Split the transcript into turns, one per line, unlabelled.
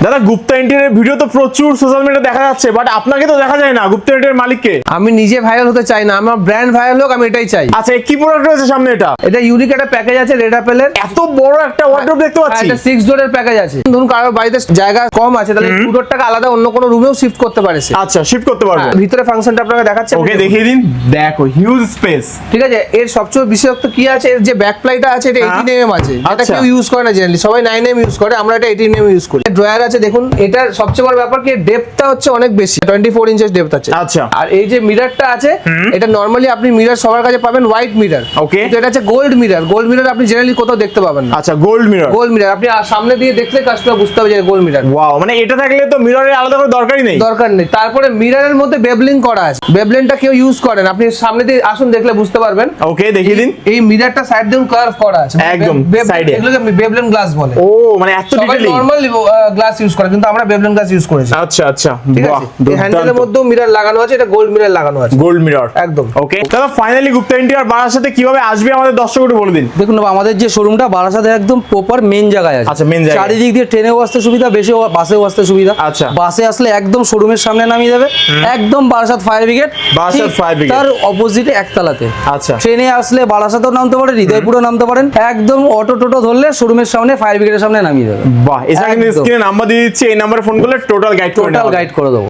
দাদা Gupta interior video তো প্রচুর সোশ্যাল মিডিয়া দেখা যাচ্ছে, বাট আপনাকে তো দেখা যায় না। গুপ্তা ইন্টেরিয়র মালিককে?
আমি নিজে ভাইরাল হতে চাই না, আমার ব্র্যান্ড ভাইরাল হোক, আমি এটাই চাই।
আচ্ছা, কি প্রোডাক্ট রয়েছে সামনে?
এটা ইউনিক একটা প্যাকেজ আছে রেড অ্যাপেলের।
এত বড় একটা ওয়ার্ডরোব দেখতে পাচ্ছি।
এটা 6 ডোরের প্যাকেজ আছে। ধরুন কারোর বাড়িতে জায়গা কম আছে, তাহলে 2 ডোরটাকে আলাদা অন্য কোনো রুমেও শিফট করতে পারে সে।
আচ্ছা, শিফট করতে পারবে।
ভিতরে ফাংশনটা আপনাকে দেখাচ্ছে,
ওকে, দেখিয়ে দিন। দেখো হিউজ স্পেস।
ঠিক আছে। এর সবচেয়ে বিশেষত্ব কি আছে, এর যে ব্যাক প্লাইটা আছে এটা 18 mm আছে। এটা
আচ্ছা।
কেউ ইউজ করে না জেনারেলি, সবাই 9 mm ইউজ করে, আমরা এটা 18 mm ইউজ করি। ড্রয়ার আছে দেখুন, এটার সবচেয়ে বড় ব্যাপার কি ডেপথটা হচ্ছে অনেক বেশি, 24 ইঞ্চের ডেপথ আছে।
আচ্ছা।
আর এই যে মিররটা আছে, এটা নরমালি আপনি মিরর সবার কাছে পাবেন হোয়াইট মিরর।
ওকে।
কিন্তু এটা হচ্ছে গোল্ড মিরর। গোল্ড মিরর আপনি জেনারেলি কোথাও দেখতে পাবেন না।
আচ্ছা, গোল্ড মিরর।
গোল্ড মিরর আপনি সামনে দিয়ে দেখলে কাস্টমার বুঝতে হবে যে গোল্ড মিরর।
ওয়াও, মানে এটা থাকলে তো মিররের আলাদা করে দরকারই নেই।
দরকার নেই। তারপরে মিররের মধ্যে বেবলিন করা আছে। বেবলিনটা কেউ ইউজ করেন, আপনি সামনে দিয়ে আসুন দেখলে বুঝতে পারবেন।
ওকে, দেখিয়ে দিন।
এই মিররটা সাইড দিয়ে কার্ভ করা আছে
একদম সাইডে।
এগুলোকে বেবলিন গ্লাস বলে।
ও, মানে এত
সবাই
ডিটেইলিং।
নরমাল গ্লাস ইউজ করে, কিন্তু আমরা বেবলিন গ্লাস ইউজ করেছি।
আচ্ছা আচ্ছা,
ঠিক
বাহ,
আছে। এই হ্যান্ডেলের মধ্যেও মিরর লাগানো আছে, এটা গোল্ড মিরর লাগানো আছে।
গোল্ড মিরর
একদম।
ওকে। দাদা ফাইনালি গুপ্তা ইন্টেরিয়র বারাসাতে কিভাবে আসবে আমাদের দর্শক একটু বলে দিন।
দেখুন আমাদের যে শোরুমটা বারাসাতে একদম প্রপার মেন জায়গায় আছে।
আচ্ছা, মেন জায়গায়।
চারিদিক দিয়ে ট্রেনেও আসতে সুবিধা, বাসেও আসতে সুবিধা।
আচ্ছা।
বাসে আসলে একদম শোরুমের সামনে নামিয়ে দেবে, একদম Barasat fire brigade.
Barasat fire brigade.
তার অপোজিটে একতলাতে।
আচ্ছা।
ট্রেনে আসলে বারাসাতেও নামতে পারেন, হৃদয়পুরেও নামতে পারেন, একদম অটো টোটো ধরলে শোরুমের সামনে ফায়ার ব্রিগেডের সামনে নামিয়ে দেবে।
বাহ, এছাড়া কিন্তু
একদম।
স্ক্রিনে নাম্বার দিয়ে দিচ্ছি, এই নাম্বারে ফোন করলে টোটাল গাইড
গাইড করে দেবো।